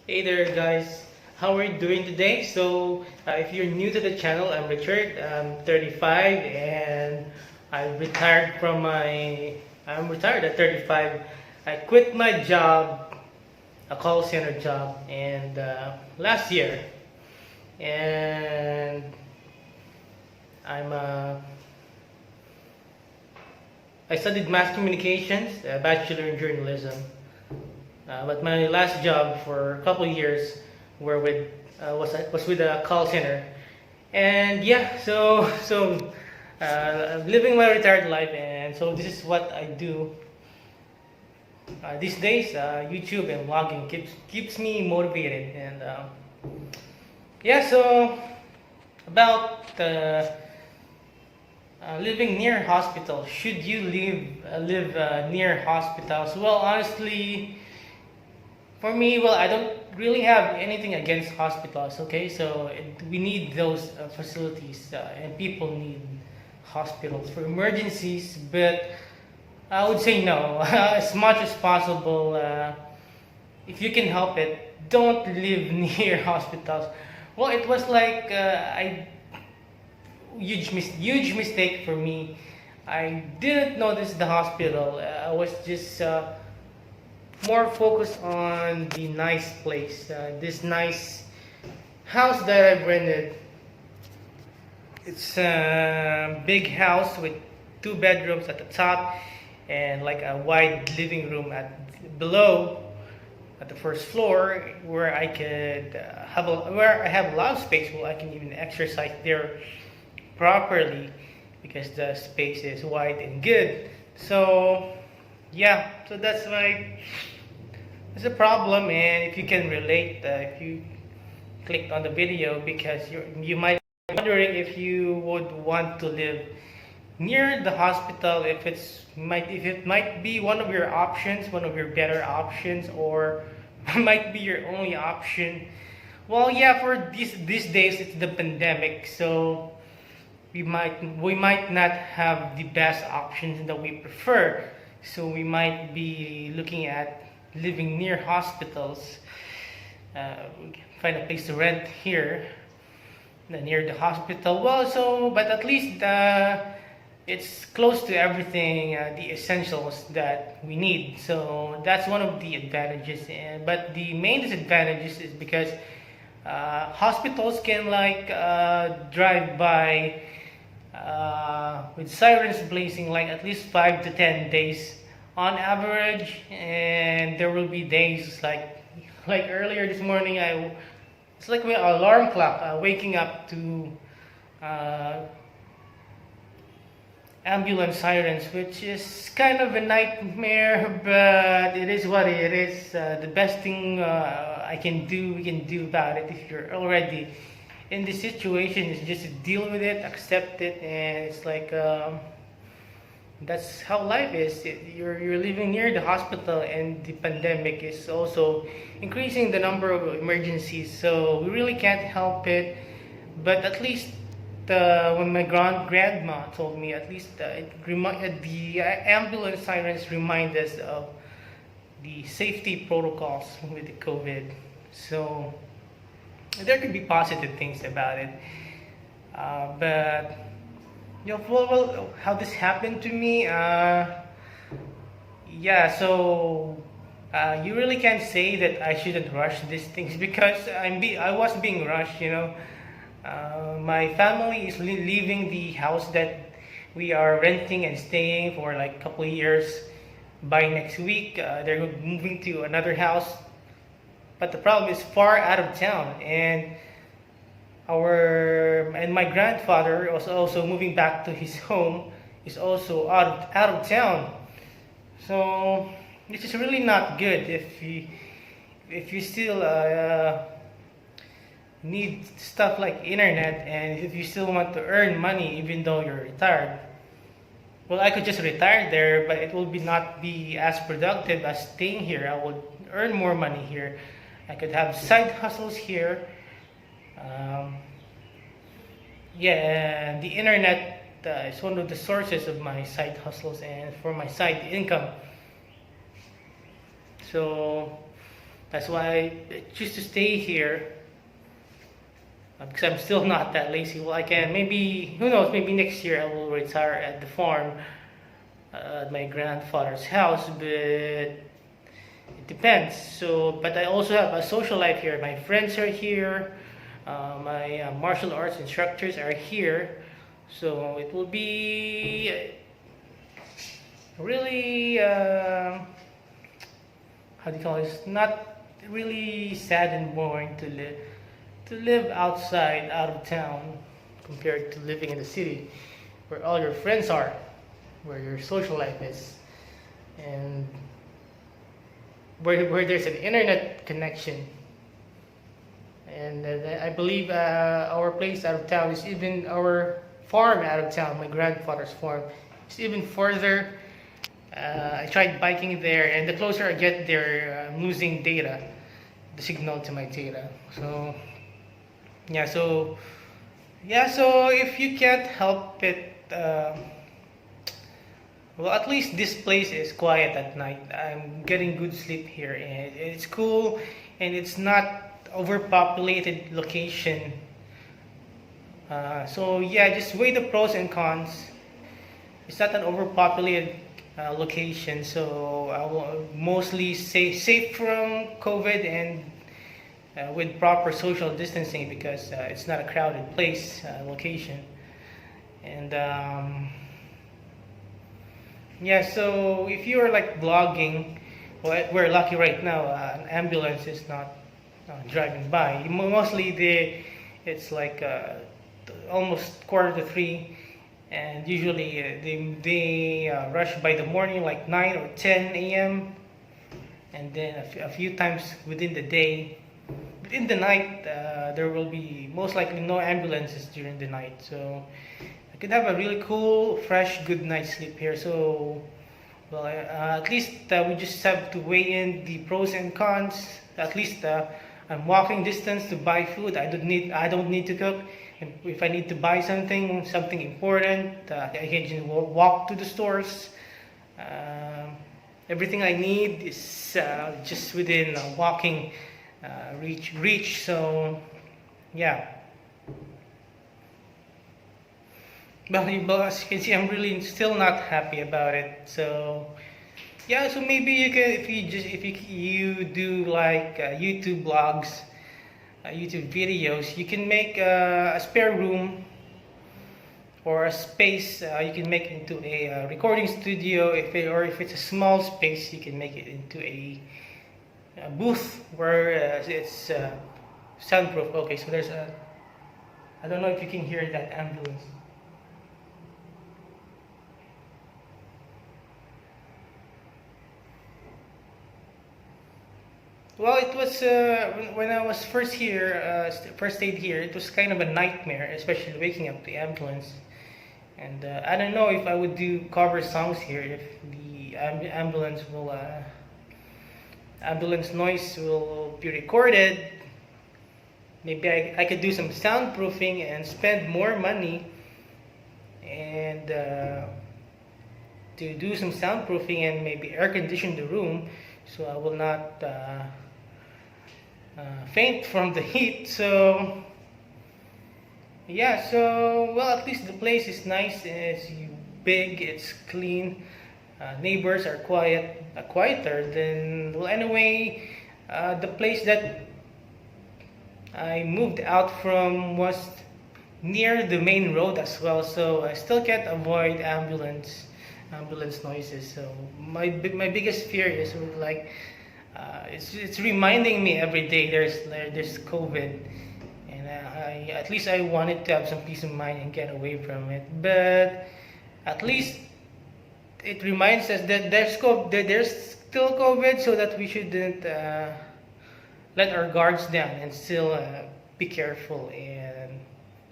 Hey there, guys. How are you doing today? If you're new to the channel, I'm Richard. I'm 35 and I retired from my. I'm retired at 35. I quit my job, a call center job, and last year, and I'm. I studied mass communications, a bachelor in journalism. But my last job for a couple of years were with was with a call center, and yeah, I'm living my retired life, and so this is what I do these days. YouTube and vlogging keeps me motivated, and yeah, so about living near hospitals. Should you live near hospitals? Well, honestly, for me, well, I don't really have anything against hospitals. Okay, we need those facilities, and people need hospitals for emergencies. But I would say no, as much as possible. If you can help it, don't live near hospitals. Well, it was like I huge mistake for me. I didn't notice the hospital. I was just more focused on the nice place, this nice house that I've rented. It's a big house with two bedrooms at the top and like a wide living room at below at the first floor where I could where I have a lot of space where I can even exercise there properly because the space is wide and good. So yeah, so that's a problem. And if you can relate, if you clicked on the video, because you might be wondering if you would want to live near the hospital, if it might be one of your options, one of your better options, or might be your only option. Well, yeah, for these days it's the pandemic, so we might not have the best options that we prefer. So we might be looking at living near hospitals. Find a place to rent here, near the hospital. Well, but at least it's close to everything, the essentials that we need. So that's one of the advantages. But the main disadvantages is because hospitals can like drive by with sirens blazing like at least 5 to 10 days on average, and there will be days like earlier this morning. It's like my alarm clock waking up to uh, ambulance sirens, which is kind of a nightmare, but it is what it is. The best thing we can do about it if you're already in this situation is just to deal with it, accept it, and it's like that's how life is. You're living near the hospital, and the pandemic is also increasing the number of emergencies. So we really can't help it. But at least when my grandma told me, at least the ambulance sirens remind us of the safety protocols with the COVID. So there could be positive things about it. But how this happened to me? Yeah, so you really can't say that I shouldn't rush these things because I was being rushed. My family is leaving the house that we are renting and staying for like a couple of years. By next week, they're moving to another house, but the problem is far out of town, and my grandfather was also moving back to his home, is also out of town. So this is really not good if you still need stuff like internet, and if you still want to earn money even though you're retired. Well, I could just retire there, but it will not be as productive as staying here. I would earn more money here. I could have side hustles here. Um, yeah, and the internet is one of the sources of my side hustles and for my side income. So That's why I choose to stay here, because I'm still not that lazy. Well, I can maybe, who knows, maybe next year I will retire at the farm, at my grandfather's house, but it depends. So, but I also have a social life here. My friends are here. My martial arts instructors are here. So it will be really, how do you call it? Not really sad and boring to live outside, out of town, compared to living in the city, where all your friends are, where your social life is, and where there's an internet connection. And I believe our place out of town is even our farm out of town, my grandfather's farm, is even further. I tried biking there, and the closer I get there, I'm losing data, the signal to my data. So yeah, so if you can't help it, well, at least this place is quiet at night. I'm getting good sleep here, and it's cool, and it's not overpopulated location. So yeah, just weigh the pros and cons. It's not an overpopulated location, so I will mostly say safe from COVID, and with proper social distancing, because it's not a crowded place location. And yeah, so if you are like vlogging, well, we're lucky right now. An ambulance is not driving by. Mostly it's like almost 2:45, and usually they rush by the morning like 9 or 10 a.m. and then a few times within the day. But in the night, there will be most likely no ambulances during the night, so I could have a really cool, fresh, good night's sleep here. So, well, at least we just have to weigh in the pros and cons. At least I'm walking distance to buy food. I don't need to cook. And if I need to buy something important, I can just walk to the stores. Everything I need is just within walking reach. So yeah. But as you can see, I'm really still not happy about it. So yeah, so maybe you can, if you do like YouTube blogs, YouTube videos, you can make a spare room or a space. You can make it into a recording studio. Or if it's a small space, you can make it into a booth where it's soundproof. Okay, so there's a. I don't know if you can hear that ambulance. Well, it was when I was first stayed here. It was kind of a nightmare, especially waking up the ambulance. And I don't know if I would do cover songs here if the ambulance noise will be recorded. Maybe I could do some soundproofing and spend more money and to do some soundproofing and maybe air condition the room, so I will not faint from the heat. So yeah, so well, at least the place is nice. It's big, it's clean. Neighbors are quieter than, well, anyway. The place that I moved out from was near the main road as well, so I still can't avoid ambulance noises. So my biggest fear is like it's reminding me every day there's COVID, and I at least I wanted to have some peace of mind and get away from it. But at least it reminds us that there's still COVID, so that we shouldn't let our guards down and still be careful and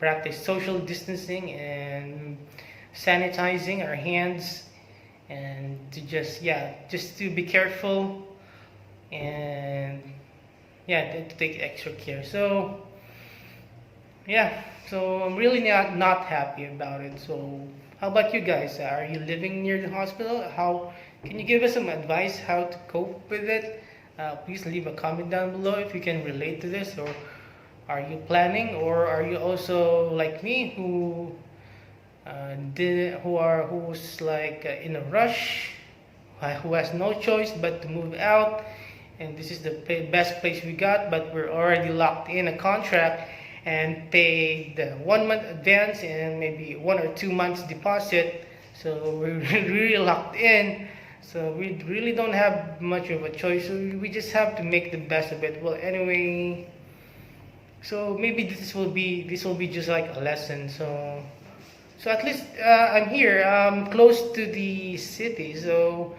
practice social distancing and sanitizing our hands, and to just to be careful, and to take extra care. So yeah, so I'm really not happy about it. So how about you guys? Are you living near the hospital? How can you give us some advice how to cope with it? Please leave a comment down below if you can relate to this, or are you planning, or are you also like me who who's like in a rush, who has no choice but to move out, and this is the best place we got, but we're already locked in a contract and paid the 1 month advance and maybe 1 or 2 months deposit, so we're really locked in. So we really don't have much of a choice, so we just have to make the best of it. Well, anyway, so maybe this will be just like a lesson. So at least I'm here, close to the city. So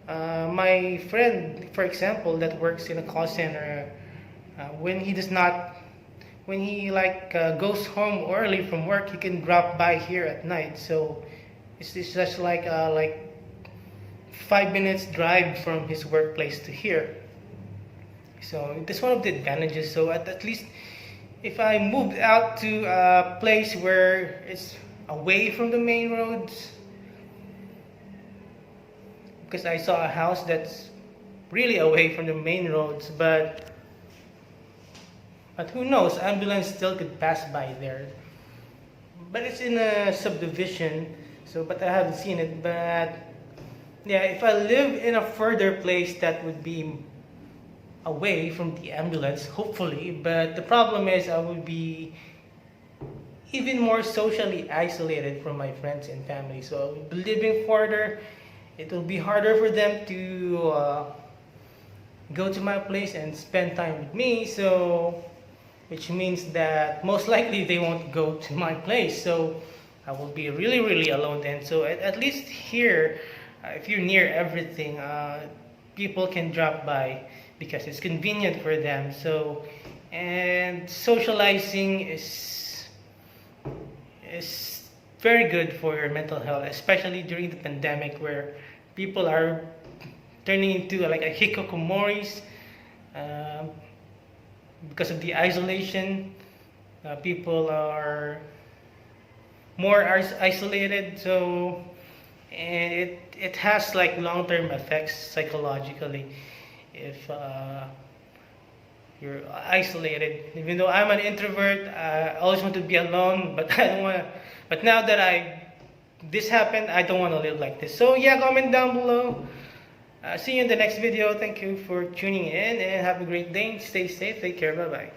my friend, for example, that works in a call center, when he does not, when he goes home early from work, he can drop by here at night. So it's just like 5 minutes drive from his workplace to here. So that's one of the advantages. So at least if I moved out to a place where it's away from the main roads, because I saw a house that's really away from the main roads, but who knows, ambulance still could pass by there. But it's in a subdivision, so but I haven't seen it. But yeah, if I live in a further place, that would be away from the ambulance, hopefully. But the problem is I would be even more socially isolated from my friends and family. So living further, it will be harder for them to go to my place and spend time with me. So, which means that most likely they won't go to my place. So I will be really, really alone then. So at least here, if you're near everything, people can drop by because it's convenient for them. So, and socializing is very good for your mental health, especially during the pandemic where people are turning into like a hikikomoris because of the isolation. People are more isolated. So, and it has like long-term effects psychologically if you're isolated. Even though I'm an introvert, I always want to be alone, but I don't want to. But now that this happened, I don't want to live like this. So yeah, comment down below. See you in the next video. Thank you for tuning in, and have a great day. Stay safe. Take care. Bye bye.